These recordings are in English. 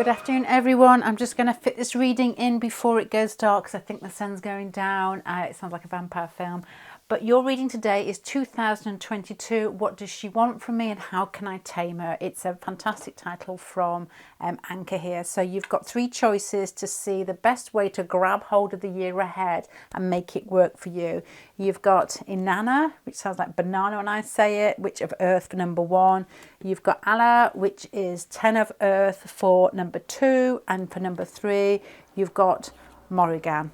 Good afternoon, everyone. I'm just going to fit this reading in before it goes dark because I think the sun's going down. It sounds like a vampire film. But your reading today is 2022. What does she want from me and how can I tame her? It's a fantastic title from Anchor here. So you've got three choices to see the best way to grab hold of the year ahead and make it work for you. You've got Inanna, which sounds like banana when I say it, Witch of Earth for number 1. You've got Allah, which is 10 of Earth for number 2. And for number 3, you've got Morrigan,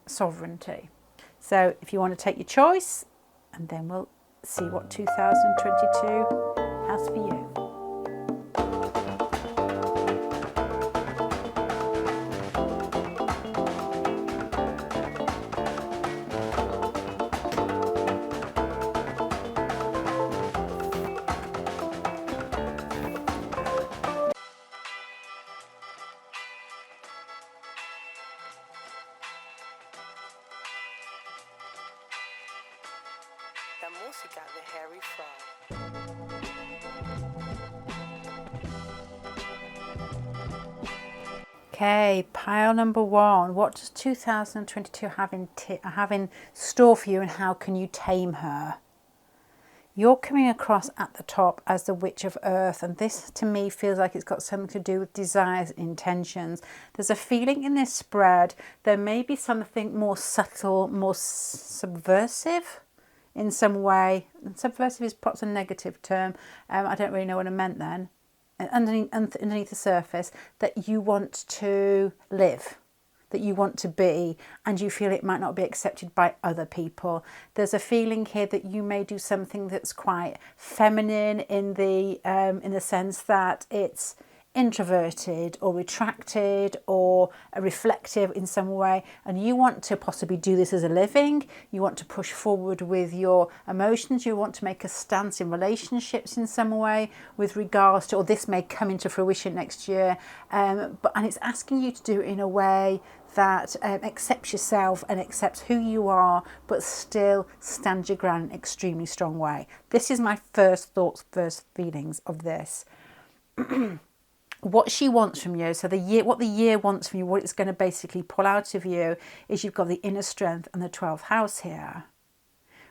Sovereignty. So if you want to take your choice, and then we'll see what 2022 has for you. La música de Harry Fraud. Okay, pile number 1. What does 2022 have in store for you and how can you tame her? You're coming across at the top as the Witch of Earth, and this to me feels like it's got something to do with desires and intentions. There's a feeling in this spread there may be something more subtle, more subversive in some way. And subversive is perhaps a negative term. I don't really know what I meant then. Underneath the surface, that you want to live, that you want to be, and you feel it might not be accepted by other people. There's a feeling here that you may do something that's quite feminine in the sense that it's introverted or retracted or reflective in some way, and you want to possibly do this as a living. You want to push forward with your emotions. You want to make a stance in relationships in some way with regards to, or this may come into fruition next year, and it's asking you to do it in a way that accepts yourself and accepts who you are, but still stand your ground in an extremely strong way. This is my first thoughts, first feelings of this. What she wants from you, so what the year wants from you, what it's going to basically pull out of you, is you've got the inner strength and the 12th house here,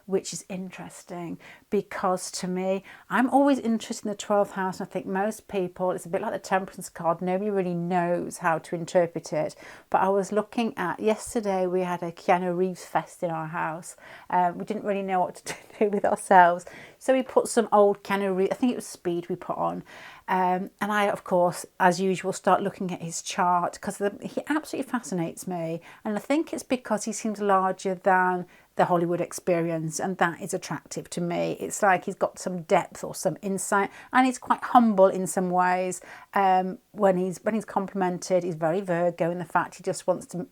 which is interesting because to me, I'm always interested in the 12th house, and I think most people, it's a bit like the Temperance card, nobody really knows how to interpret it. But I was looking at, yesterday we had a Keanu Reeves fest in our house. We didn't really know what to do with ourselves, so we put some old Keanu Reeves, I think it was Speed we put on. And I, of course, as usual, start looking at his chart because he absolutely fascinates me. And I think it's because he seems larger than the Hollywood experience, and that is attractive to me. It's like he's got some depth or some insight, and he's quite humble in some ways. When he's complimented, he's very Virgo in the fact he just wants to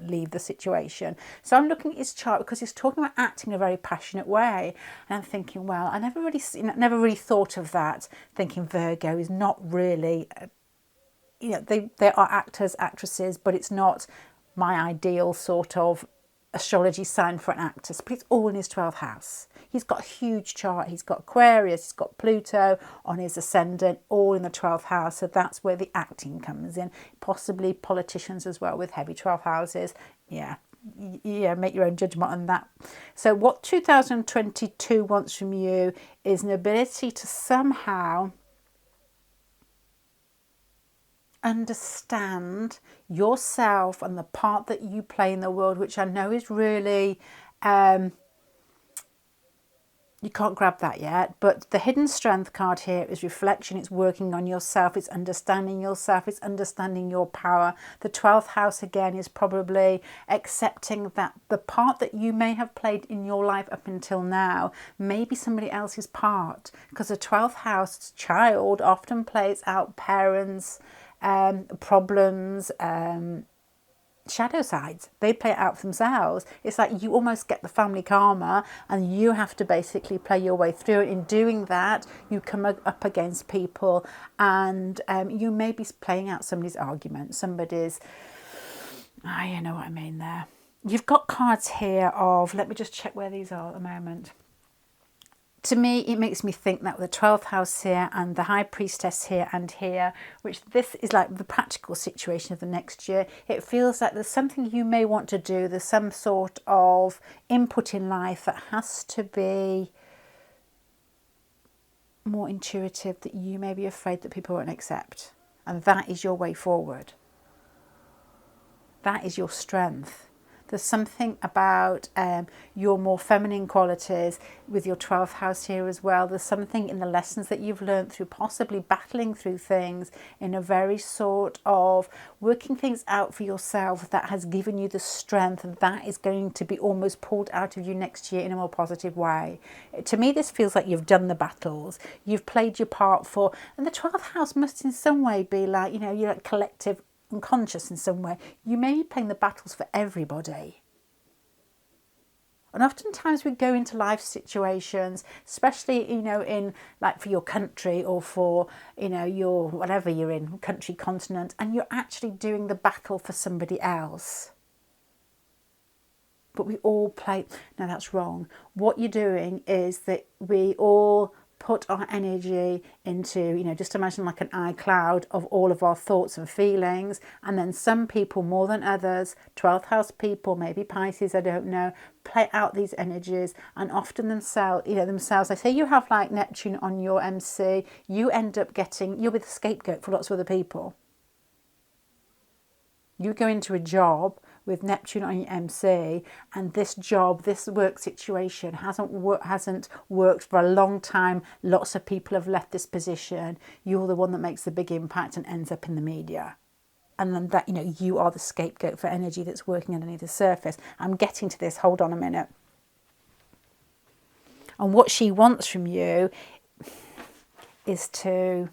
leave the situation. So I'm looking at his chart because he's talking about acting in a very passionate way, and I'm thinking, well, I never really thought of that, thinking Virgo is not really, they are actors, actresses, but it's not my ideal sort of astrology sign for an actress, but it's all in his 12th house. He's got a huge chart. He's got Aquarius, he's got Pluto on his ascendant, all in the 12th house. So that's where the acting comes in. Possibly politicians as well with heavy 12th houses. Yeah, make your own judgment on that. So what 2022 wants from you is an ability to somehow understand yourself and the part that you play in the world, which I know is really you can't grab that yet, but the hidden strength card here is reflection. It's working on yourself, it's understanding yourself, it's understanding your power. The 12th house again is probably accepting that the part that you may have played in your life up until now may be somebody else's part, because the 12th house child often plays out parents, problems, shadow sides. They play it out for themselves. It's like you almost get the family karma and you have to basically play your way through it. In doing that, you come up against people and you may be playing out somebody's argument, somebody's, you know what I mean there. You've got cards here of, let me just check where these are at the moment. to me, it makes me think that with the 12th house here and the High Priestess here and here, which this is like the practical situation of the next year, it feels like there's something you may want to do. There's some sort of input in life that has to be more intuitive, that you may be afraid that people won't accept. And that is your way forward. That is your strength. There's something about your more feminine qualities with your 12th house here as well. There's something in the lessons that you've learned through possibly battling through things in a very sort of working things out for yourself that has given you the strength, and that is going to be almost pulled out of you next year in a more positive way. To me, this feels like you've done the battles. You've played your part for, and the 12th house must in some way be like, you know, you're like collective unconscious in some way. You may be playing the battles for everybody. And oftentimes we go into life situations, especially, you know, in like for your country or for, you know, your whatever you're in, country, continent, and you're actually doing the battle for somebody else. But we all play, no, that's wrong. What you're doing is that we all put our energy into, you know, just imagine like an iCloud of all of our thoughts and feelings. And then some people more than others, 12th house people, maybe Pisces, I don't know, play out these energies, and often themselves, they say you have like Neptune on your MC, you end up getting, you'll be the scapegoat for lots of other people. You go into a job with Neptune on your MC, and this job, this work situation hasn't worked for a long time. Lots of people have left this position. You're the one that makes the big impact and ends up in the media. And then that, you know, you are the scapegoat for energy that's working underneath the surface. I'm getting to this, hold on a minute. And what she wants from you is to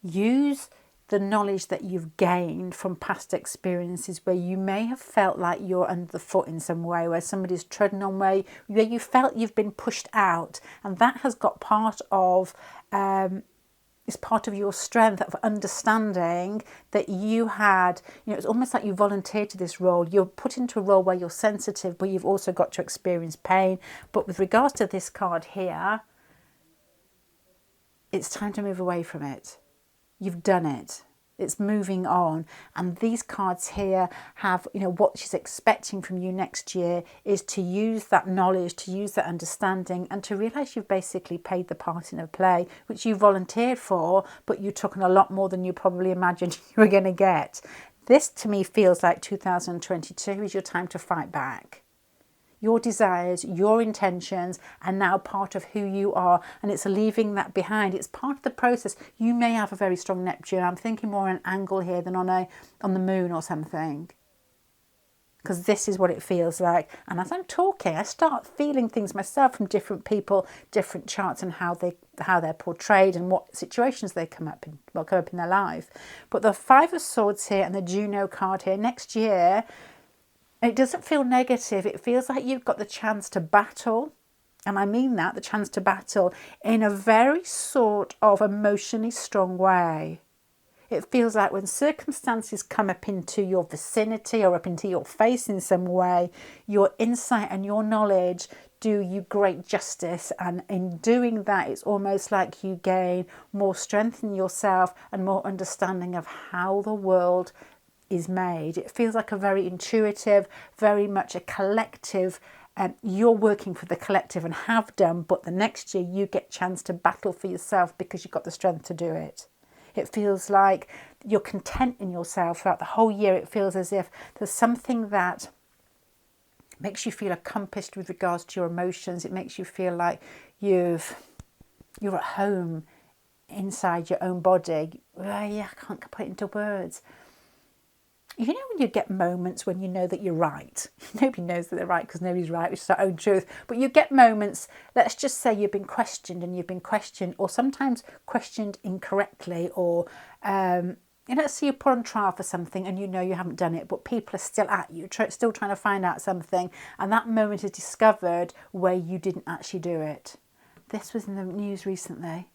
use the knowledge that you've gained from past experiences where you may have felt like you're under the foot in some way, where somebody's treading on where you felt you've been pushed out, and that has got part of is part of your strength of understanding that you had, you know, it's almost like you volunteered to this role. You're put into a role where you're sensitive, but you've also got to experience pain. But with regards to this card here, it's time to move away from it. You've done it. It's moving on. And these cards here have, you know, what she's expecting from you next year is to use that knowledge, to use that understanding, and to realise you've basically paid the part in a play, which you volunteered for, but you took on a lot more than you probably imagined you were going to get. This, to me, feels like 2022 is your time to fight back. Your desires, your intentions are now part of who you are, and it's leaving that behind. It's part of the process. You may have a very strong Neptune. I'm thinking more an angle here than on the moon or something, because this is what it feels like. And as I'm talking, I start feeling things myself from different people, different charts, and how they're portrayed and what situations they come up in their life. But the Five of Swords here and the Juno card here next year, it doesn't feel negative. It feels like you've got the chance to battle. And I mean that, the chance to battle in a very sort of emotionally strong way. It feels like when circumstances come up into your vicinity or up into your face in some way, your insight and your knowledge do you great justice. And in doing that, it's almost like you gain more strength in yourself and more understanding of how the world is made. It feels like a very intuitive, very much a collective, and you're working for the collective and have done, but the next year you get a chance to battle for yourself because you've got the strength to do it. It feels like you're content in yourself throughout the whole year. It feels as if there's something that makes you feel accomplished with regards to your emotions. It makes you feel like you're at home inside your own body. I can't put it into words. You know when you get moments when you know that you're right. Nobody knows that they're right because nobody's right, which is our own truth. But you get moments, let's just say you've been questioned, or sometimes questioned incorrectly, or let's say you're put on trial for something and you know you haven't done it, but people are still at you, still trying to find out something, and that moment is discovered where you didn't actually do it. This was in the news recently.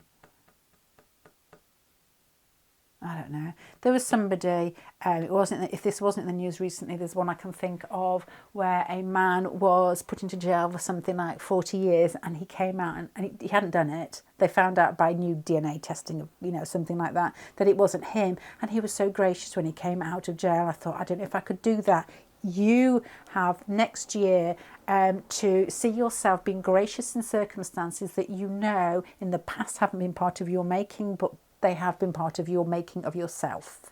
I don't know. There was somebody, it wasn't, if this wasn't in the news recently, there's one I can think of where a man was put into jail for something like 40 years and he came out and he hadn't done it. They found out by new DNA testing, you know, something like that, that it wasn't him. And he was so gracious when he came out of jail. I thought, I don't know if I could do that. You have next year to see yourself being gracious in circumstances that you know in the past haven't been part of your making, but they have been part of your making of yourself.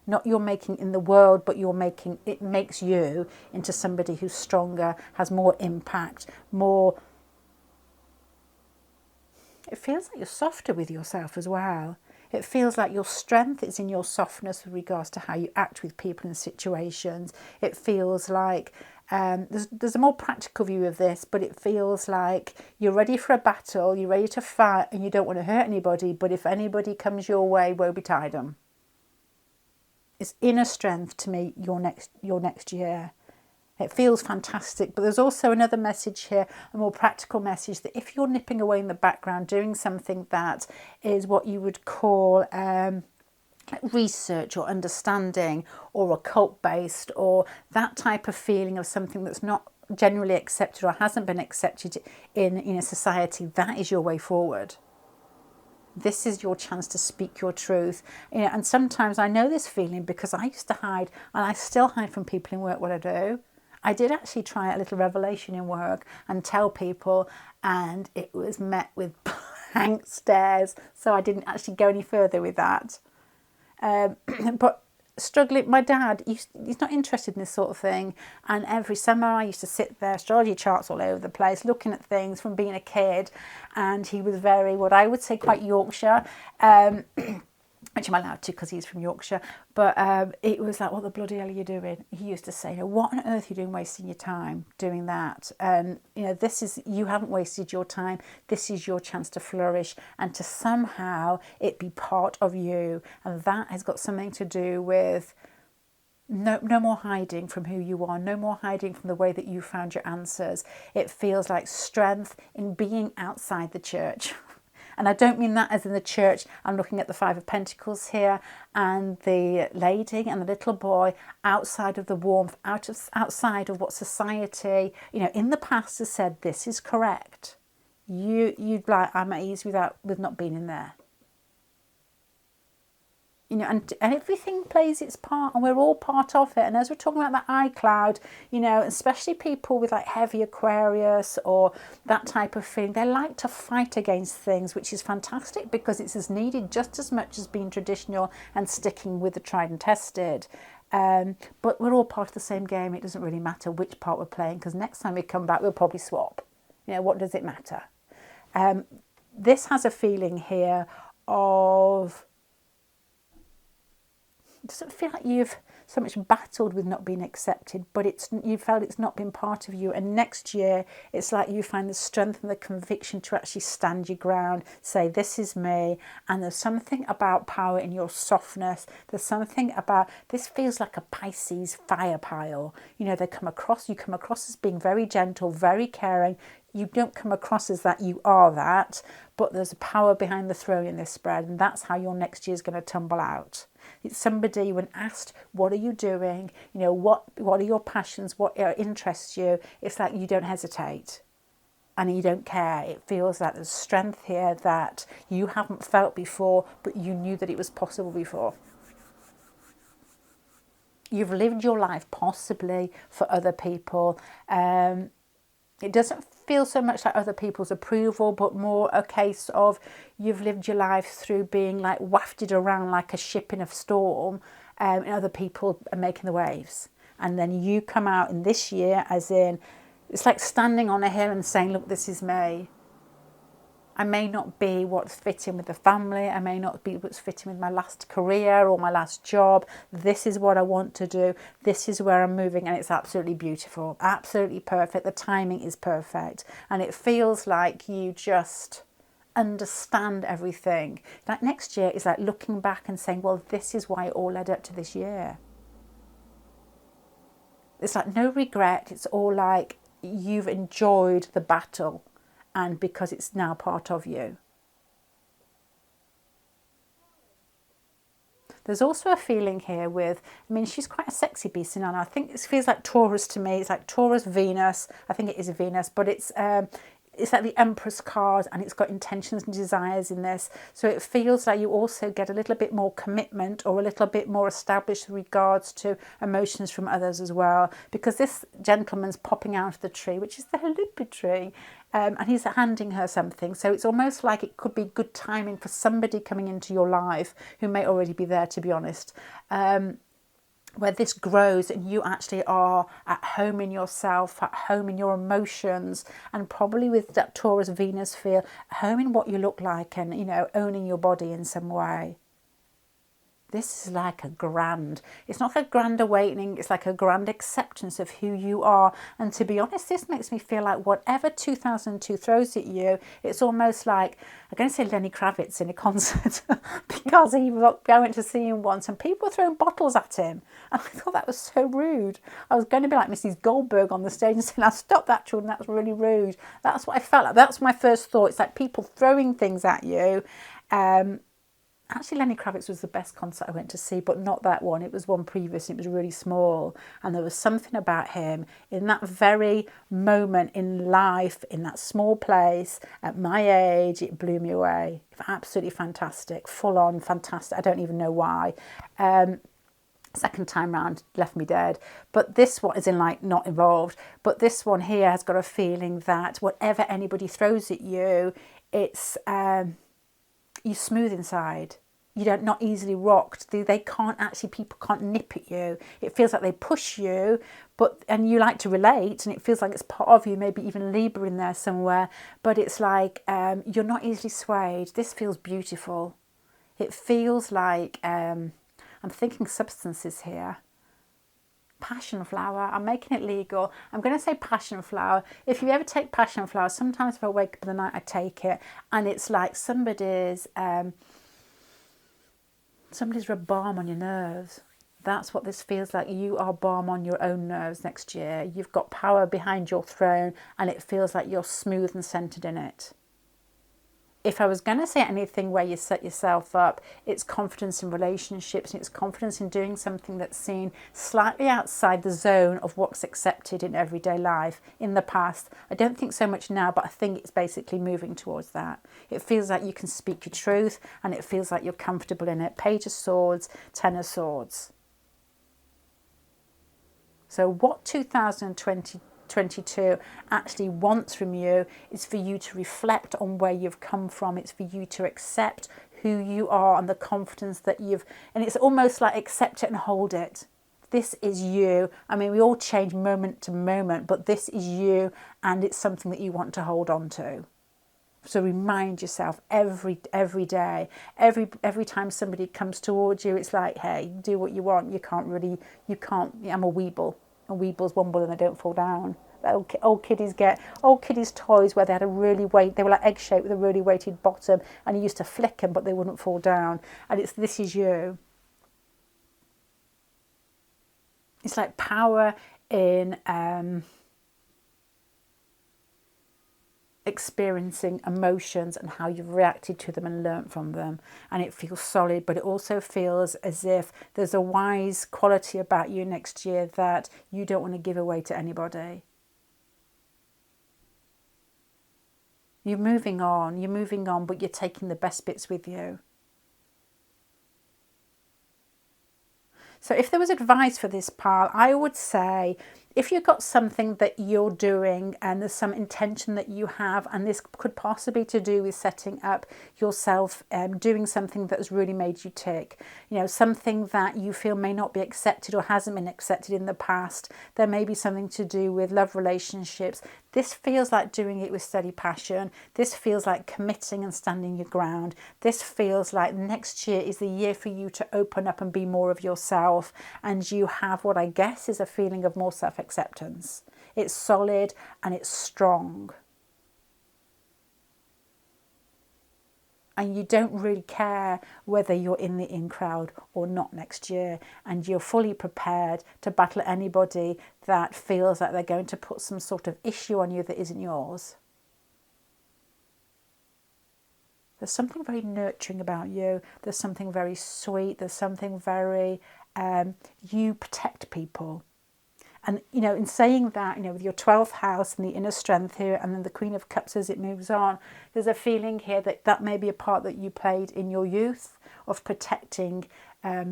Not your making in the world, but your making, it makes you into somebody who's stronger, has more impact, more... It feels like you're softer with yourself as well. It feels like your strength is in your softness with regards to how you act with people and situations. It feels like there's a more practical view of this, but it feels like you're ready for a battle, you're ready to fight, and you don't want to hurt anybody, but if anybody comes your way, woe betide them. It's inner strength to me, your next year. It feels fantastic, but there's also another message here, a more practical message, that if you're nipping away in the background doing something that is what you would call research or understanding or occult based, or that type of feeling of something that's not generally accepted or hasn't been accepted in a society, that is your way forward. This is your chance to speak your truth. You know, and sometimes I know this feeling because I used to hide, and I still hide from people in work what I do. I did actually try a little revelation in work and tell people, and it was met with blank stares. So I didn't actually go any further with that. But struggling, my dad, he's not interested in this sort of thing. And every summer I used to sit there, astrology charts all over the place, looking at things from being a kid. And he was very, what I would say, quite Yorkshire. Which I'm allowed to because he's from Yorkshire, but it was like, what the bloody hell are you doing? He used to say, you know, what on earth are you doing wasting your time doing that? And, you know, you haven't wasted your time. This is your chance to flourish and to somehow it be part of you. And that has got something to do with no more hiding from who you are, no more hiding from the way that you found your answers. It feels like strength in being outside the church. And I don't mean that as in the church. I'm looking at the Five of Pentacles here and the lady and the little boy outside of the warmth, outside of what society, you know, in the past has said, this is correct. You'd like, I'm at ease with not being in there. You know, and everything plays its part, and we're all part of it. And as we're talking about that iCloud, you know, especially people with like heavy Aquarius or that type of thing, they like to fight against things, which is fantastic because it's as needed just as much as being traditional and sticking with the tried and tested. But we're all part of the same game. It doesn't really matter which part we're playing, because next time we come back, we'll probably swap. You know, what does it matter? This has a feeling here of... It doesn't feel like you've so much battled with not being accepted, but you felt it's not been part of you. And next year, it's like you find the strength and the conviction to actually stand your ground, say, this is me. And there's something about power in your softness. There's something about, this feels like a Pisces fire pile. You know, you come across as being very gentle, very caring. You don't come across as that, you are that. But there's a power behind the throne in this spread, and that's how your next year is going to tumble out. It's somebody, when asked, what are you doing? You know, what are your passions? What interests you? It's like you don't hesitate and you don't care. It feels like there's strength here that you haven't felt before, but you knew that it was possible before. You've lived your life possibly for other people. It doesn't feel so much like other people's approval, but more a case of you've lived your life through being like wafted around like a ship in a storm, and other people are making the waves. And then you come out in this year as in, it's like standing on a hill and saying, look, this is me. I may not be what's fitting with the family. I may not be what's fitting with my last career or my last job. This is what I want to do. This is where I'm moving. And it's absolutely beautiful, absolutely perfect. The timing is perfect. And it feels like you just understand everything. Like next year is like looking back and saying, well, this is why it all led up to this year. It's like no regret. It's all like you've enjoyed the battle. And because it's now part of you. There's also a feeling here with, I mean, she's quite a sexy beast, and I think it feels like Taurus to me. It's like Taurus, Venus. I think it is a Venus, but it's like the Empress card, and it's got intentions and desires in this. So it feels like you also get a little bit more commitment or a little bit more established with regards to emotions from others as well. Because this gentleman's popping out of the tree, which is the HULUPPU tree, and he's handing her something. So it's almost like it could be good timing for somebody coming into your life who may already be there, to be honest. Where this grows and you actually are at home in yourself, at home in your emotions, and probably with that Taurus Venus feel, at home in what you look like, and, you know, owning your body in some way. This is like a grand, it's not a grand awakening, it's like a grand acceptance of who you are. And to be honest, this makes me feel like whatever 2002 throws at you, it's almost like, I'm going to say Lenny Kravitz in a concert, because I went to see him once and people were throwing bottles at him. And I thought that was so rude. I was going to be like Mrs. Goldberg on the stage and saying, now stop that, children, that's really rude. That's what I felt like. That's my first thought. It's like people throwing things at you. Actually, Lenny Kravitz was the best concert I went to see, but not that one. It was one previous, and it was really small. And there was something about him in that very moment in life, in that small place, at my age, it blew me away. Absolutely fantastic, full on, fantastic. I don't even know why. Second time round, left me dead. But this one is in like not involved. But this one here has got a feeling that whatever anybody throws at you, it's you're smooth inside. You don't, not easily rocked. They can't actually, people can't nip at you. It feels like they push you, and you like to relate, and it feels like it's part of you, maybe even Libra in there somewhere. But it's like you're not easily swayed. This feels beautiful. It feels like I'm thinking substances here. Passion flower. I'm making it legal. I'm going to say passion flower. If you ever take passion flower, sometimes if I wake up in the night, I take it, and it's like somebody's rubbed balm on your nerves. That's what this feels like. You are balm on your own nerves next year. You've got power behind your throne, and it feels like you're smooth and centered in it. If I was going to say anything where you set yourself up, it's confidence in relationships, and it's confidence in doing something that's seen slightly outside the zone of what's accepted in everyday life in the past. I don't think so much now, but I think it's basically moving towards that. It feels like you can speak your truth, and it feels like you're comfortable in it. Page of Swords, Ten of Swords. So what 2022 actually wants from you is for you to reflect on where you've come from. It's for you to accept who you are and the confidence that and it's almost like accept it and hold it. This is you. I mean, we all change moment to moment, but this is you, and it's something that you want to hold on to. So remind yourself every day, every time somebody comes towards you, it's like, hey, do what you want. You can't. I'm a weeble. And weebles wobble and they don't fall down. Old kiddies toys where they had they were like egg shaped with a really weighted bottom, and you used to flick them but they wouldn't fall down. And this is you. It's like power in experiencing emotions and how you've reacted to them and learnt from them, and it feels solid, but it also feels as if there's a wise quality about you next year that you don't want to give away to anybody. You're moving on, but you're taking the best bits with you. So if there was advice for this pile, I would say, if you've got something that you're doing and there's some intention that you have, and this could possibly to do with setting up yourself, doing something that has really made you tick, something that you feel may not be accepted or hasn't been accepted in the past. There may be something to do with love relationships. This feels like doing it with steady passion. This feels like committing and standing your ground. This feels like next year is the year for you to open up and be more of yourself, and you have what I guess is a feeling of more self-acceptance. It's solid and it's strong. And you don't really care whether you're in the in crowd or not next year. And you're fully prepared to battle anybody that feels like they're going to put some sort of issue on you that isn't yours. There's something very nurturing about you. There's something very sweet. There's something very, you protect people. And, you know, in saying that, you know, with your 12th house and the inner strength here, and then the Queen of Cups as it moves on, there's a feeling here that that may be a part that you played in your youth of protecting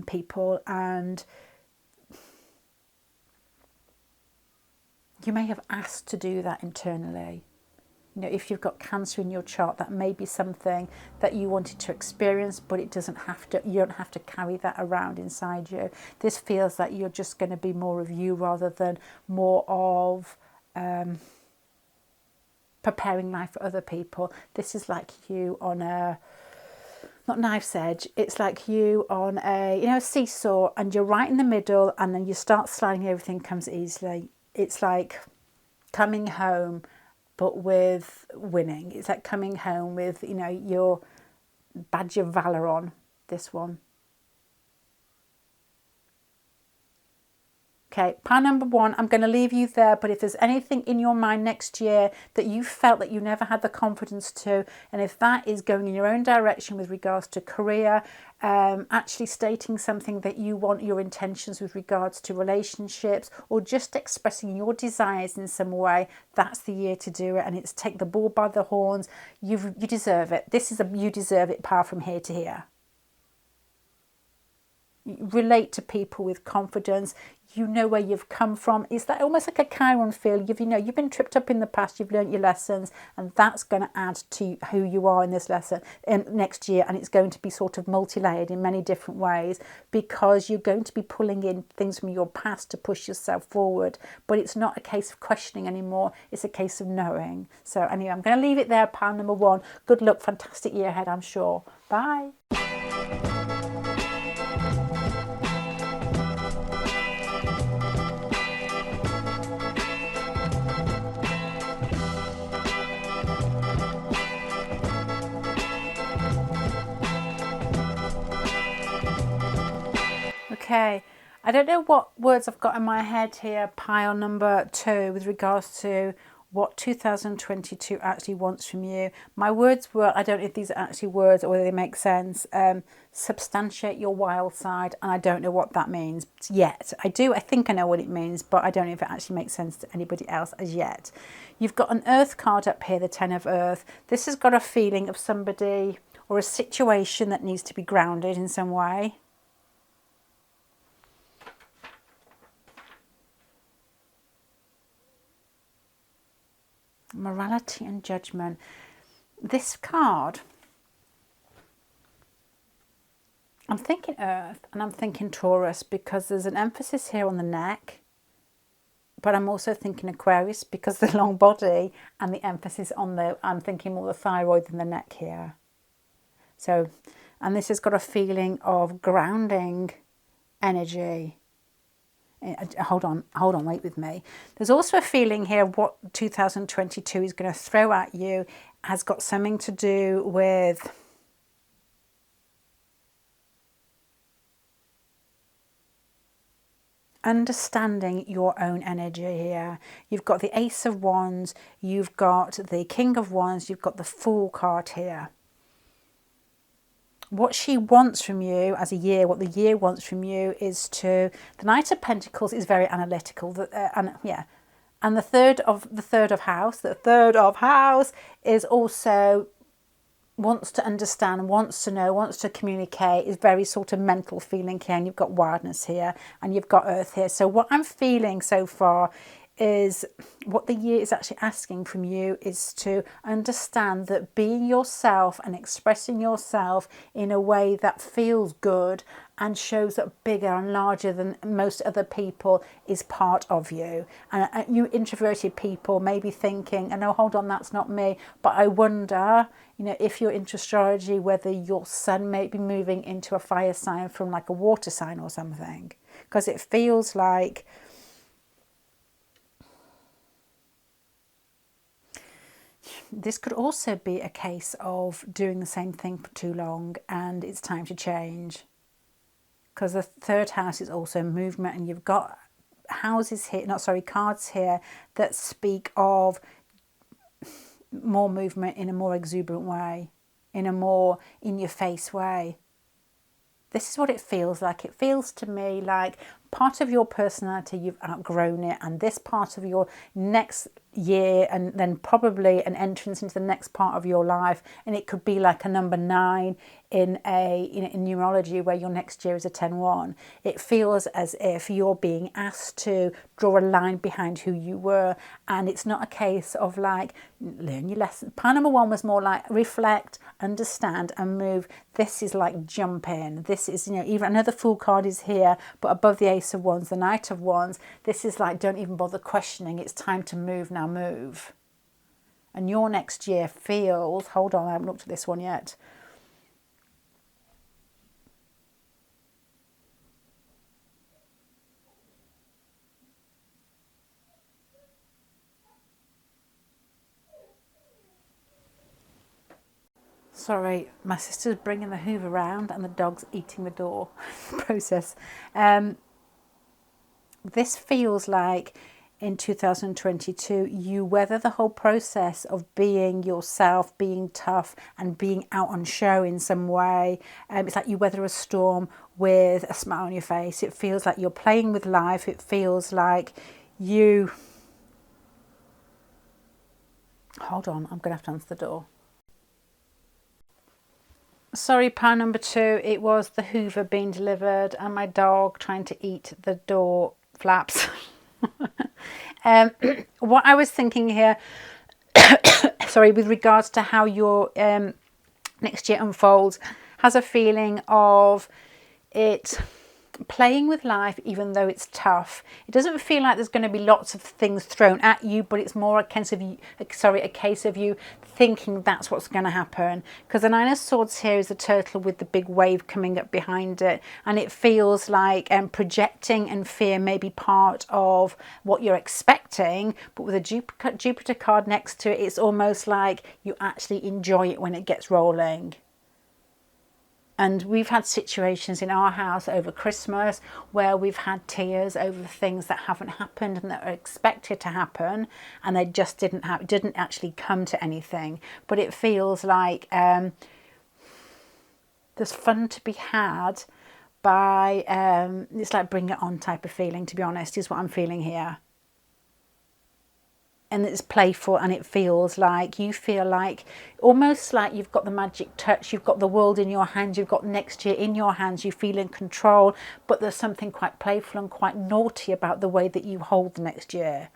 people, and you may have asked to do that internally. You know, if you've got Cancer in your chart, that may be something that you wanted to experience, but it doesn't have to, you don't have to carry that around inside you. This feels like you're just going to be more of you rather than more of preparing life for other people. This is like you on a, not knife's edge, it's like you on a, you know, a seesaw, and you're right in the middle, and then you start sliding, everything comes easily. It's like coming home, but with winning. It's like coming home with, you know, your badge of valor on, this one. Okay, pile number 1, I'm going to leave you there, but if there's anything in your mind next year that you felt that you never had the confidence to, and if that is going in your own direction with regards to career, actually stating something that you want, your intentions with regards to relationships, or just expressing your desires in some way, that's the year to do it. And it's take the bull by the horns. You deserve it. This is a you deserve it power from here to here. Relate to people with confidence. You know where you've come from. It's that almost like a Chiron feel. You've been tripped up in the past. You've learnt your lessons, and that's going to add to who you are in this lesson next year. And it's going to be sort of multi-layered in many different ways, because you're going to be pulling in things from your past to push yourself forward. But it's not a case of questioning anymore. It's a case of knowing. So anyway, I'm going to leave it there. Pile number 1. Good luck. Fantastic year ahead, I'm sure. Bye. Okay, I don't know what words I've got in my head here, pile number 2, with regards to what 2022 actually wants from you. My words were, I don't know if these are actually words or whether they make sense, substantiate your wild side, and I don't know what that means yet. I think I know what it means, but I don't know if it actually makes sense to anybody else as yet. You've got an Earth card up here, the 10 of Earth. This has got a feeling of somebody or a situation that needs to be grounded in some way. Morality and judgment. This card, I'm thinking Earth and I'm thinking Taurus, because there's an emphasis here on the neck, but I'm also thinking Aquarius because the long body and the emphasis on I'm thinking more the thyroid than the neck here. So, and this has got a feeling of grounding energy. Hold on, wait with me. There's also a feeling here what 2022 is going to throw at you has got something to do with understanding your own energy here. You've got the Ace of Wands, you've got the King of Wands, you've got the Fool card here. What she wants from you as a year, what the year wants from you is to, the Knight of Pentacles is very analytical, and the third of house is also wants to understand, wants to know, wants to communicate, is very sort of mental feeling here, and you've got wildness here, and you've got Earth here. So what I'm feeling so far is what the year is actually asking from you is to understand that being yourself and expressing yourself in a way that feels good and shows up bigger and larger than most other people is part of you. And you introverted people may be thinking, oh no, hold on, that's not me. But I wonder, if you're into astrology, whether your sun may be moving into a fire sign from like a water sign or something. Because it feels like this could also be a case of doing the same thing for too long and it's time to change. Because the third house is also movement, and you've got houses here, cards here that speak of more movement in a more exuberant way. in a more in-your-face way. This is what it feels like. It feels to me like part of your personality, you've outgrown it, and this part of your next year, and then probably an entrance into the next part of your life, and it could be like a number 9 in in numerology, where your next year is a 10-1. It feels as if you're being asked to draw a line behind who you were, and it's not a case of like learn your lesson. Part number 1 was more like reflect, understand, and move. This is like jump in. This is, even another Fool card is here, but above the Ace of Wands, the Knight of Wands, this is like, don't even bother questioning. It's time to move now. Move. And your next year feels, hold on, I haven't looked at this one yet. Sorry, my sister's bringing the hoover around and the dog's eating the door process. This feels like in 2022, you weather the whole process of being yourself, being tough, and being out on show in some way. It's like you weather a storm with a smile on your face. It feels like you're playing with life. It feels like you... Hold on, I'm going to have to answer the door. Sorry, pile number 2, it was the hoover being delivered and my dog trying to eat the door flaps. What I was thinking here, sorry, with regards to how your next year unfolds, has a feeling of it playing with life, even though it's tough. It doesn't feel like there's going to be lots of things thrown at you, but it's more a case of you thinking that's what's going to happen. Because the 9 of Swords here is a turtle with the big wave coming up behind it, and it feels like projecting and fear may be part of what you're expecting, but with a Jupiter card next to it, it's almost like you actually enjoy it when it gets rolling. And we've had situations in our house over Christmas where we've had tears over things that haven't happened and that are expected to happen, and they just didn't actually come to anything. But it feels like there's fun to be had by it's like bring it on type of feeling, to be honest, is what I'm feeling here. And it's playful, and it feels like you feel like almost like you've got the magic touch, you've got the world in your hands, you've got next year in your hands, you feel in control, but there's something quite playful and quite naughty about the way that you hold the next year.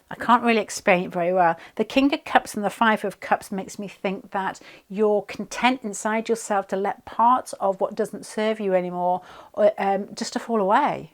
I can't really explain it very well. The King of Cups and the 5 of Cups makes me think that you're content inside yourself to let parts of what doesn't serve you anymore just to fall away.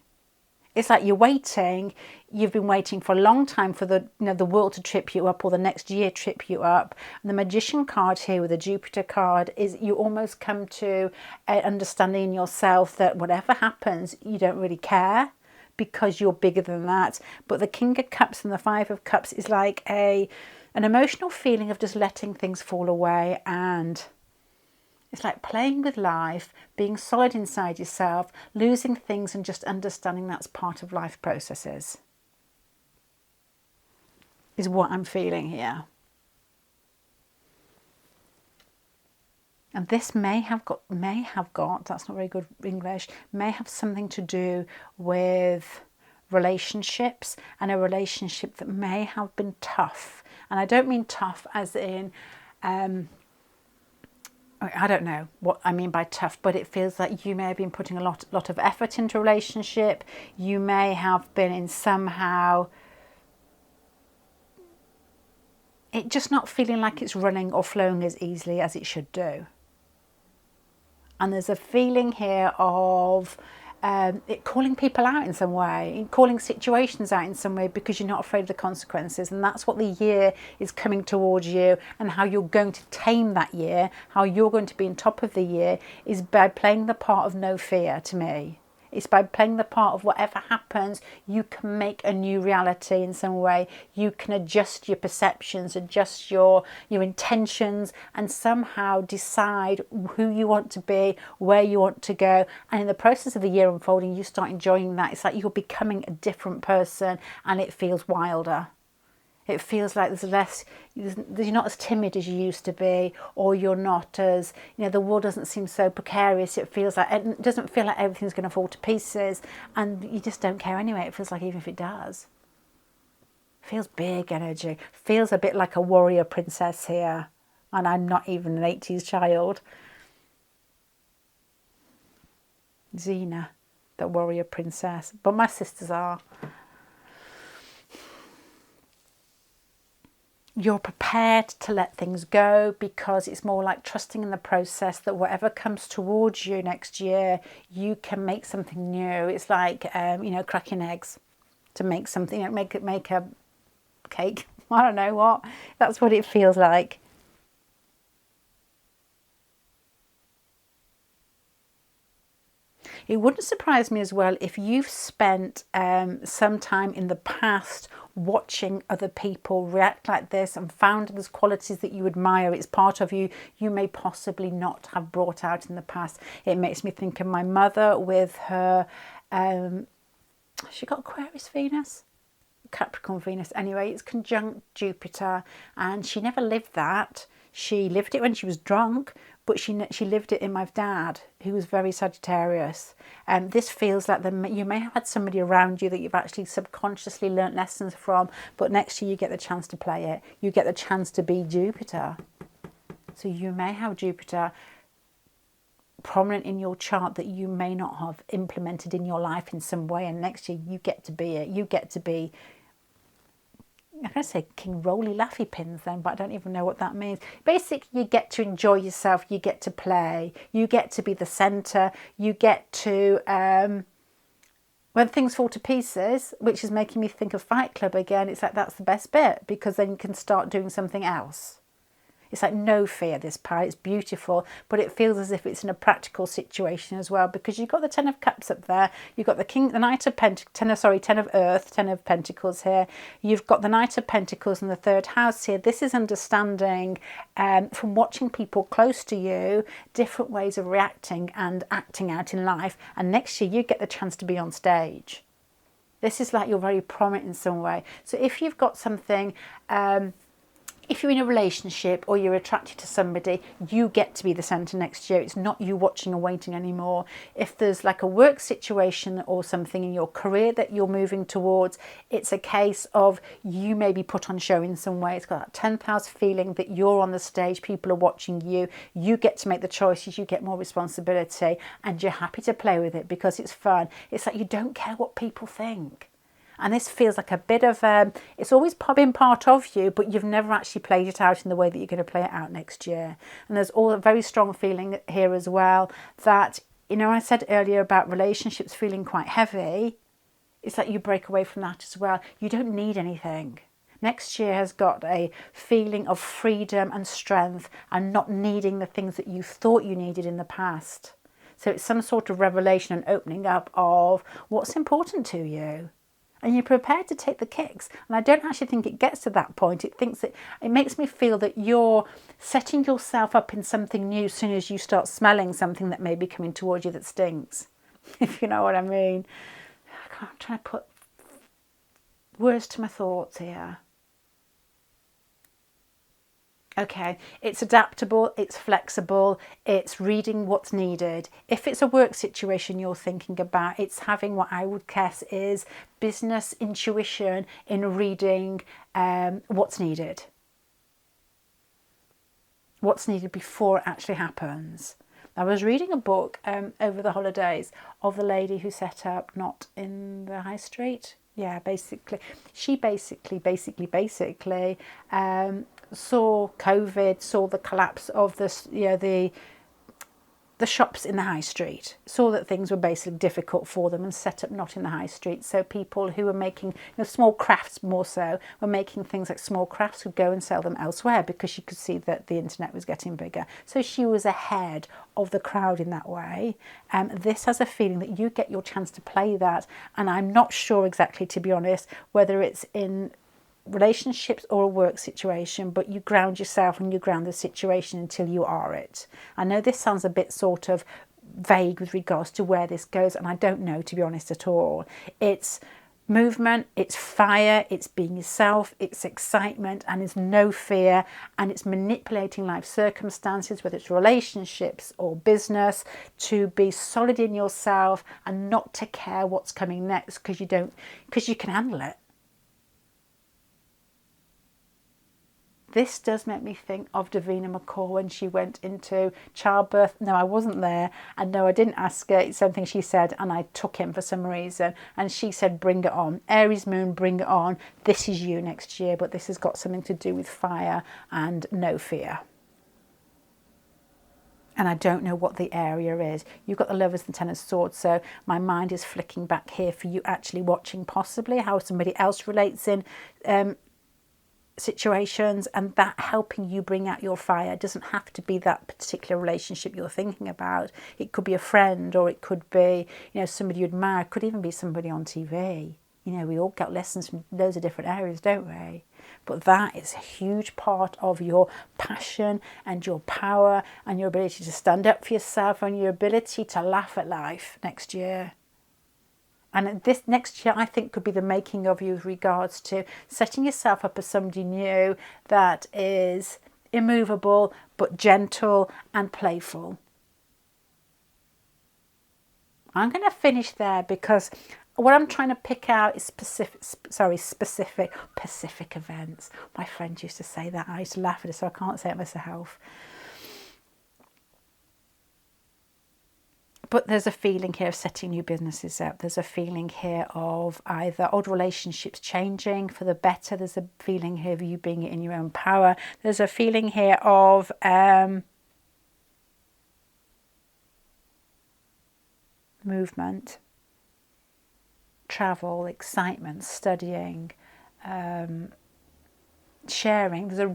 It's like you're waiting. You've been waiting for a long time for the world to trip you up, or the next year trip you up. And the Magician card here with the Jupiter card is you almost come to understanding in yourself that whatever happens, you don't really care because you're bigger than that. But the King of Cups and the 5 of Cups is like an emotional feeling of just letting things fall away, and it's like playing with life, being solid inside yourself, losing things and just understanding that's part of life processes, is what I'm feeling here. And this may have got, that's not very good English, may have something to do with relationships, and a relationship that may have been tough. And I don't mean tough as in... I don't know what I mean by tough, but it feels like you may have been putting a lot of effort into a relationship. You may have been in somehow it just not feeling like it's running or flowing as easily as it should do. And there's a feeling here of it calling people out in some way, calling situations out in some way, because you're not afraid of the consequences. And that's what the year is coming towards you, and how you're going to tame that year, how you're going to be on top of the year, is by playing the part of no fear. To me, it's by playing the part of whatever happens, you can make a new reality in some way. You can adjust your perceptions, adjust your intentions, and somehow decide who you want to be, where you want to go. And in the process of the year unfolding, you start enjoying that. It's like you're becoming a different person, and it feels wilder. It feels like there's less, you're not as timid as you used to be, or you're not as, the world doesn't seem so precarious. It feels like, it doesn't feel like everything's going to fall to pieces, and you just don't care anyway. It feels like even if it does. Feels big energy. Feels a bit like a warrior princess here. And I'm not even an 80s child. Xena, the warrior princess. But my sisters are. You're prepared to let things go because it's more like trusting in the process that whatever comes towards you next year, you can make something new. It's like, cracking eggs to make something, make a cake. I don't know what. That's what it feels like. It wouldn't surprise me as well if you've spent some time in the past watching other people react like this and found there's qualities that you admire. It's part of you may possibly not have brought out in the past. It makes me think of my mother with her, she got Aquarius Venus? Capricorn Venus. Anyway, it's conjunct Jupiter, and she never lived that. She lived it when she was drunk, but she lived it in my dad, who was very Sagittarius. This feels like you may have had somebody around you that you've actually subconsciously learnt lessons from, but next year you get the chance to play it. You get the chance to be Jupiter. So you may have Jupiter prominent in your chart that you may not have implemented in your life in some way, and next year you get to be it. You get to be, I'm going to say King Roly Laffy Pins then, but I don't even know what that means. Basically, you get to enjoy yourself. You get to play. You get to be the centre. You get to, when things fall to pieces, which is making me think of Fight Club again, it's like that's the best bit, because then you can start doing something else. It's like no fear, this part. It's beautiful, but it feels as if it's in a practical situation as well, because you've got the Ten of Cups up there. You've got the Knight of Ten of Earth, Ten of Pentacles here. You've got the Knight of Pentacles in the third house here. This is understanding from watching people close to you, different ways of reacting and acting out in life. And next year you get the chance to be on stage. This is like you're very prominent in some way. So if you've got something, if you're in a relationship or you're attracted to somebody, you get to be the centre next year. It's not you watching and waiting anymore. If there's like a work situation or something in your career that you're moving towards, it's a case of you may be put on show in some way. It's got that 10th house feeling that you're on the stage, people are watching you. You get to make the choices, you get more responsibility, and you're happy to play with it because it's fun. It's like you don't care what people think. And this feels like a bit of, it's always been part of you, but you've never actually played it out in the way that you're going to play it out next year. And there's all a very strong feeling here as well that, I said earlier about relationships feeling quite heavy. It's like you break away from that as well. You don't need anything. Next year has got a feeling of freedom and strength and not needing the things that you thought you needed in the past. So it's some sort of revelation and opening up of what's important to you. And you're prepared to take the kicks. And I don't actually think it gets to that point. It makes me feel that you're setting yourself up in something new as soon as you start smelling something that may be coming towards you that stinks. If you know what I mean. I'm trying to put words to my thoughts here. Okay, it's adaptable, it's flexible, it's reading what's needed. If it's a work situation you're thinking about, it's having what I would guess is business intuition in reading what's needed. What's needed before it actually happens. I was reading a book over the holidays of the lady who set up Not in the High Street. Yeah, basically. She basically saw COVID, saw the collapse of the shops in the high street, saw that things were basically difficult for them and set up Not in the High Street. So people who were making small crafts, more so, were making things like small crafts, would go and sell them elsewhere because she could see that the internet was getting bigger. So she was ahead of the crowd in that way. This has a feeling that you get your chance to play that, and I'm not sure exactly, to be honest, whether it's in relationships or a work situation, but you ground yourself and you ground the situation until you are it. I know this sounds a bit sort of vague with regards to where this goes, and I don't know, to be honest, at all. It's movement, it's fire, it's being yourself, it's excitement, and it's no fear, and it's manipulating life circumstances, whether it's relationships or business, to be solid in yourself and not to care what's coming next because you can handle it. This does make me think of Davina McCall when she went into childbirth. No, I wasn't there, and no, I didn't ask her. It's something she said, and I took him for some reason. And she said, bring it on. Aries moon, bring it on. This is you next year, but this has got something to do with fire and no fear. And I don't know what the area is. You've got the Lovers and Ten of Swords, so my mind is flicking back here for you actually watching possibly how somebody else relates in situations, and that helping you bring out your fire. It doesn't have to be that particular relationship you're thinking about. It could be a friend, or it could be, you know, somebody you admire. It could even be somebody on TV. You know, we all get lessons from loads of different areas, don't we? But that is a huge part of your passion and your power and your ability to stand up for yourself and your ability to laugh at life next year. And this next year, I think, could be the making of you with regards to setting yourself up as somebody new that is immovable, but gentle and playful. I'm going to finish there because what I'm trying to pick out is specific Pacific events. My friend used to say that. I used to laugh at it, so I can't say it myself. But there's a feeling here of setting new businesses up. There's a feeling here of either old relationships changing for the better. There's a feeling here of you being in your own power. There's a feeling here of movement, travel, excitement, studying, sharing. There's a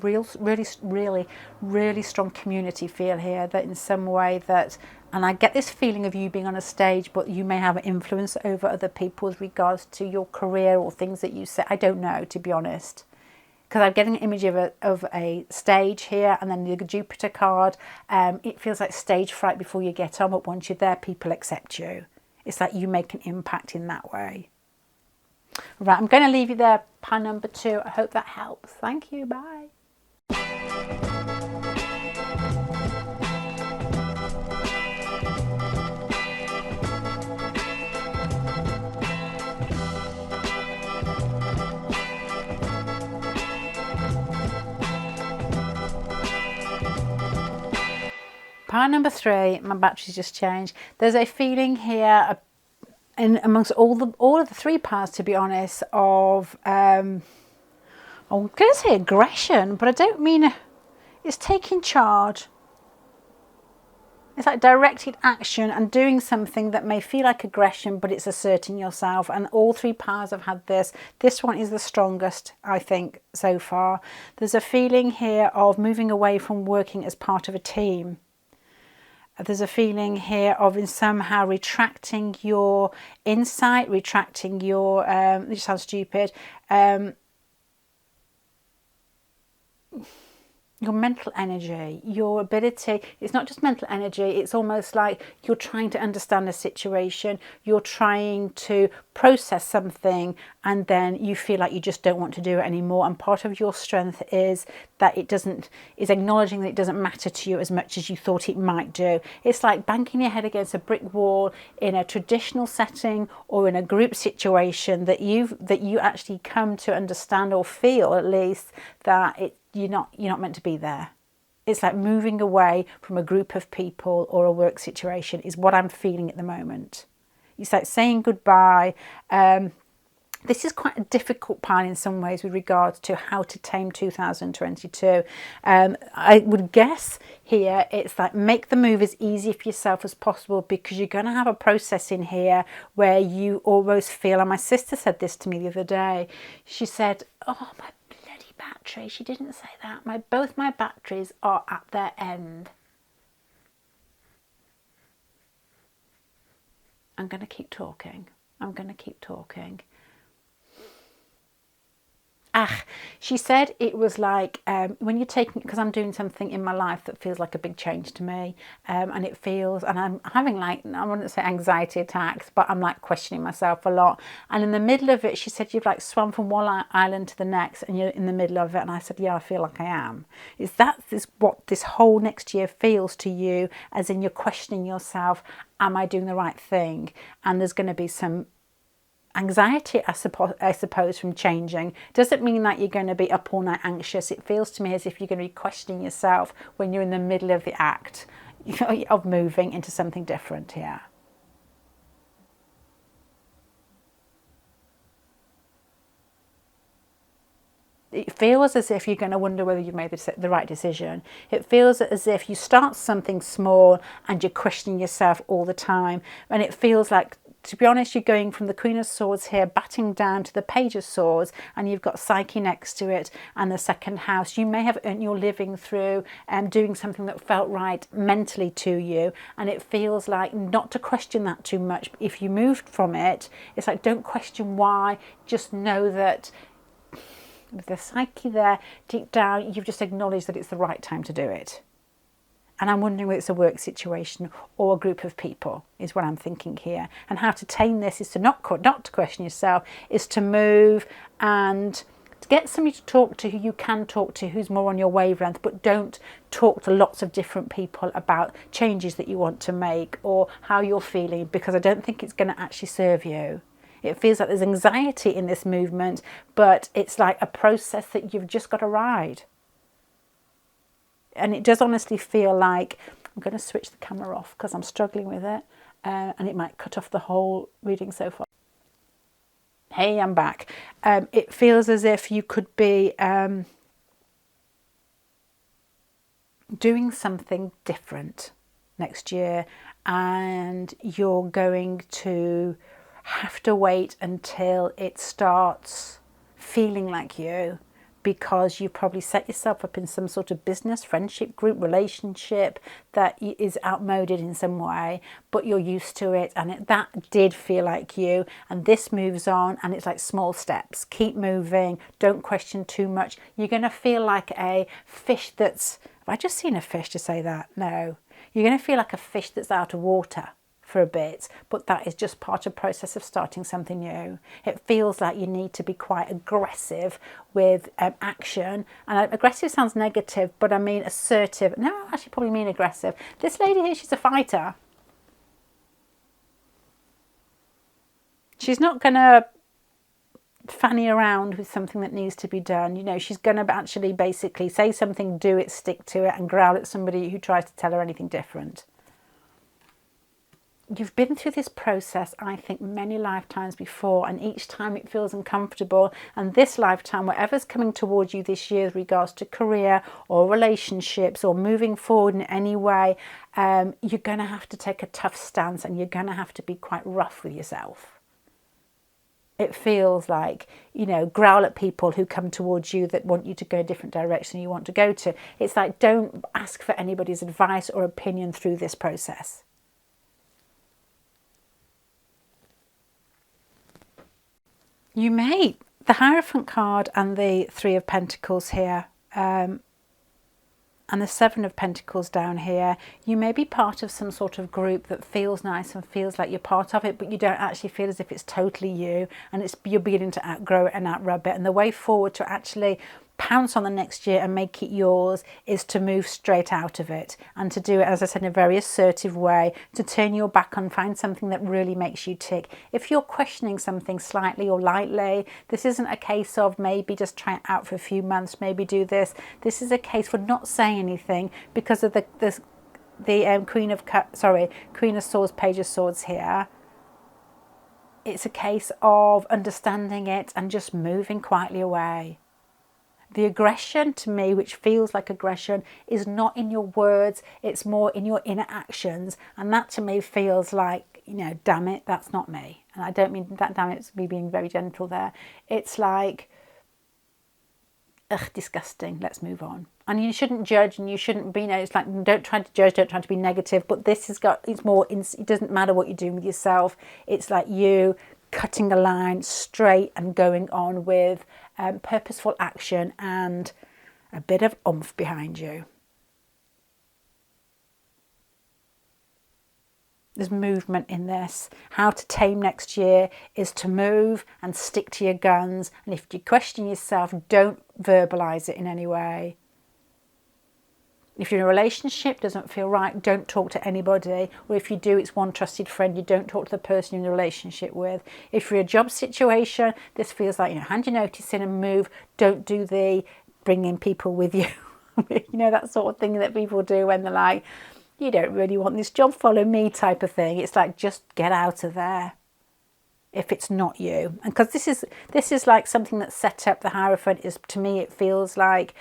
really strong community feel here that in some way that, and I get this feeling of you being on a stage, but you may have an influence over other people with regards to your career or things that you say. I don't know, to be honest, because I'm getting an image of a stage here, and then the Jupiter card. It feels like stage fright before you get on, but once you're there, people accept you. It's like you make an impact in that way. Right, I'm going to leave you there, pile number 2. I hope that helps. Thank you. Bye. Pile number 3, my battery's just changed. There's a feeling here, and amongst all of the 3 piles, to be honest, of I'm going to say aggression, but I don't mean it's taking charge. It's like directed action and doing something that may feel like aggression, but it's asserting yourself. And all 3 piles have had this. This one is the strongest, I think, so far. There's a feeling here of moving away from working as part of a team. There's a feeling here of in somehow retracting your insight, retracting your, it sounds stupid, your mental energy, your ability. It's not just mental energy, it's almost like you're trying to understand a situation, you're trying to process something, and then you feel like you just don't want to do it anymore. And part of your strength is that is acknowledging that it doesn't matter to you as much as you thought it might do. It's like banging your head against a brick wall in a traditional setting or in a group situation that you actually come to understand, or feel at least, that you're not meant to be there. It's like moving away from a group of people or a work situation is what I'm feeling at the moment. It's like saying goodbye. This is quite a difficult pile in some ways with regards to how to tame 2022. I would guess here it's like make the move as easy for yourself as possible, because you're going to have a process in here where you almost feel, and my sister said this to me the other day, she said, oh my bloody battery, she didn't say that, both my batteries are at their end. I'm going to keep talking. She said it was like when you're taking, because I'm doing something in my life that feels like a big change to me, and it feels, and I'm having like, I wouldn't say anxiety attacks, but I'm like questioning myself a lot. And in the middle of it, she said you've like swum from one island to the next, and you're in the middle of it. And I said, yeah, I feel like I am. Is that what this whole next year feels to you? As in, you're questioning yourself, am I doing the right thing? And there's going to be some anxiety, I suppose, from changing. Doesn't mean that you're going to be up all night anxious. It feels to me as if you're going to be questioning yourself when you're in the middle of the act of moving into something different here. It feels as if you're going to wonder whether you've made the right decision. It feels as if you start something small and you're questioning yourself all the time. And it feels like, to be honest, you're going from the Queen of Swords here, batting down to the Page of Swords, and you've got Psyche next to it and the second house. You may have earned your living through doing something that felt right mentally to you, and it feels like not to question that too much. If you moved from it, it's like, don't question why, just know that with the Psyche there, deep down, you've just acknowledged that it's the right time to do it. And I'm wondering whether it's a work situation or a group of people, is what I'm thinking here. And how to tame this is to not to question yourself, is to move and to get somebody to talk to who you can talk to, who's more on your wavelength, but don't talk to lots of different people about changes that you want to make or how you're feeling, because I don't think it's going to actually serve you. It feels like there's anxiety in this movement, but it's like a process that you've just got to ride. And it does honestly feel like, I'm going to switch the camera off because I'm struggling with it, and it might cut off the whole reading so far. Hey, I'm back. It feels as if you could be doing something different next year, and you're going to have to wait until it starts feeling like you, because you've probably set yourself up in some sort of business, friendship, group, relationship that is outmoded in some way, but you're used to it, and that did feel like you, and this moves on, and it's like small steps. Keep moving, don't question too much. You're going to feel like a fish that's, have I just seen a fish to say that? No. You're going to feel like a fish that's out of water for a bit, but that is just part of the process of starting something new. It feels like you need to be quite aggressive with action, and aggressive sounds negative, but I mean assertive. No, I actually probably mean aggressive. This lady here, she's a fighter. She's not going to fanny around with something that needs to be done. You know, she's going to actually basically say something, do it, stick to it, and growl at somebody who tries to tell her anything different. You've been through this process, I think, many lifetimes before, and each time it feels uncomfortable. And this lifetime, whatever's coming towards you this year with regards to career or relationships or moving forward in any way, you're going to have to take a tough stance, and you're going to have to be quite rough with yourself. It feels like, you know, growl at people who come towards you that want you to go a different direction you want to go to. It's like, don't ask for anybody's advice or opinion through this process. You may, the Hierophant card and the Three of Pentacles here, and the Seven of Pentacles down here, you may be part of some sort of group that feels nice and feels like you're part of it, but you don't actually feel as if it's totally you, and you're beginning to outgrow it and outrub it. And the way forward to actually pounce on the next year and make it yours is to move straight out of it, and to do it, as I said, in a very assertive way, to turn your back on, find something that really makes you tick. If you're questioning something slightly or lightly, this isn't a case of maybe just try it out for a few months, maybe do this. This is a case for not saying anything because of the Queen of Swords, Page of Swords here. It's a case of understanding it and just moving quietly away. The aggression, to me, which feels like aggression, is not in your words, it's more in your inner actions. And that to me feels like, you know, damn it, that's not me. And I don't mean that, damn it, it's me being very gentle there. It's like, ugh, disgusting, let's move on. And you shouldn't judge, and you shouldn't be, you know, it's like, don't try to judge, don't try to be negative. But this has got, it's more, it doesn't matter what you're doing with yourself. It's like you cutting a line straight and going on with purposeful action and a bit of oomph behind you. There's movement in this. How to tame next year is to move and stick to your guns. And if you question yourself, don't verbalise it in any way. If you're in a relationship, doesn't feel right, don't talk to anybody. Or if you do, it's one trusted friend, you don't talk to the person you're in a relationship with. If you're in a job situation, this feels like, hand your notice in and move. Don't do the bringing people with you. That sort of thing that people do when they're like, you don't really want this job, follow me type of thing. It's like, just get out of there if it's not you. And because this is like something that's set up, the Hierophant is, to me, it feels like,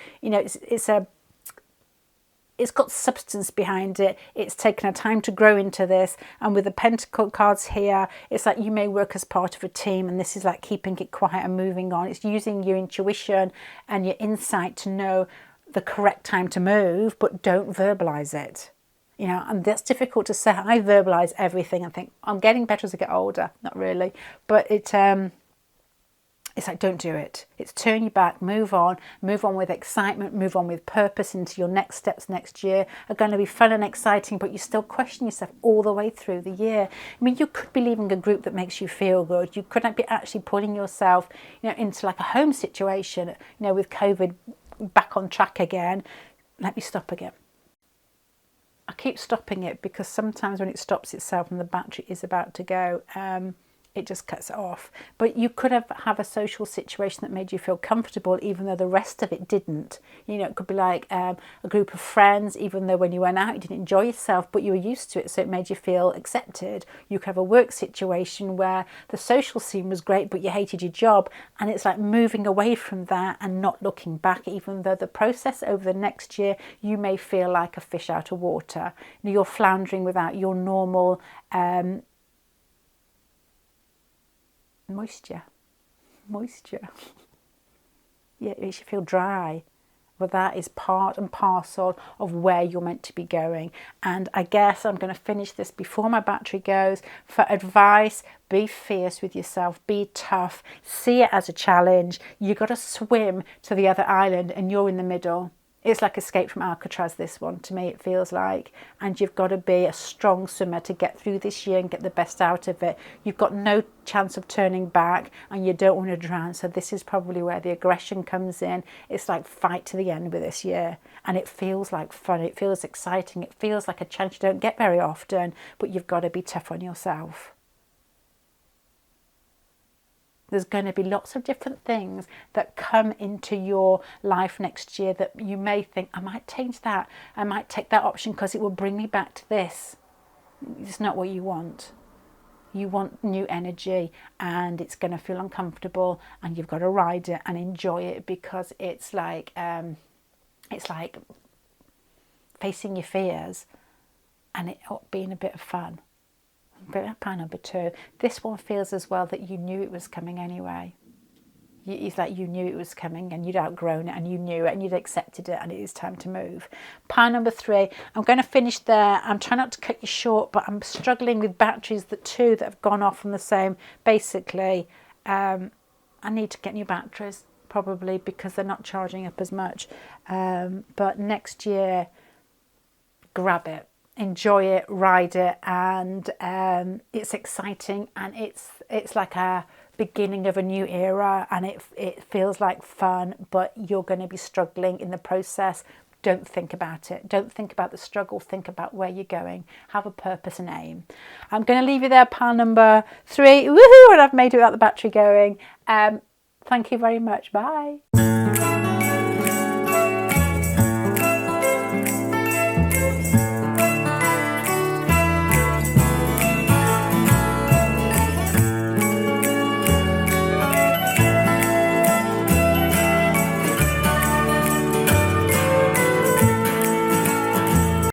it's got substance behind it. It's taken a time to grow into this. And with the Pentacle cards here, it's like you may work as part of a team, and this is like keeping it quiet and moving on. It's using your intuition and your insight to know the correct time to move, but don't verbalise it. And that's difficult to say. I verbalise everything and think, I'm getting better as I get older. Not really. But it's like, don't do it. It's turn your back, move on with excitement, move on with purpose into your next steps next year are going to be fun and exciting, but you still question yourself all the way through the year. I mean, you could be leaving a group that makes you feel good. You could be actually putting yourself, into like a home situation, with COVID back on track again. Let me stop again. I keep stopping it because sometimes when it stops itself and the battery is about to go, it just cuts it off. But you could have a social situation that made you feel comfortable even though the rest of it didn't. It could be like a group of friends, even though when you went out you didn't enjoy yourself, but you were used to it, so it made you feel accepted. You could have a work situation where the social scene was great but you hated your job, and it's like moving away from that and not looking back, even though the process over the next year you may feel like a fish out of water. You're floundering without your normal moisture. Yeah, it makes you feel dry. Well, that is part and parcel of where you're meant to be going. And I guess I'm going to finish this before my battery goes. For advice, be fierce with yourself, be tough, see it as a challenge. You've got to swim to the other island and you're in the middle. It's like Escape from Alcatraz, this one, to me it feels like. And you've got to be a strong swimmer to get through this year and get the best out of it. You've got no chance of turning back and you don't want to drown. So this is probably where the aggression comes in. It's like fight to the end with this year. And it feels like fun. It feels exciting. It feels like a chance you don't get very often, but you've got to be tough on yourself. There's going to be lots of different things that come into your life next year that you may think, I might change that. I might take that option because it will bring me back to this. It's not what you want. You want new energy, and it's going to feel uncomfortable, and you've got to ride it and enjoy it because it's like facing your fears and it being a bit of fun. But pile number 2, this one feels as well that you knew it was coming anyway. It's like you knew it was coming and you'd outgrown it and you knew it and you'd accepted it and it is time to move. Pile number 3, I'm going to finish there. I'm trying not to cut you short, but I'm struggling with batteries, the 2 that have gone off from the same. Basically, I need to get new batteries probably because they're not charging up as much. But next year, grab it. Enjoy it, ride it, and it's exciting, and it's like a beginning of a new era, and it feels like fun, but you're going to be struggling in the process. Don't think about it. Don't think about the struggle. Think about where you're going. Have a purpose and aim. I'm going to leave you there, pile number 3. Woohoo! And I've made it without the battery going. Thank you very much. Bye.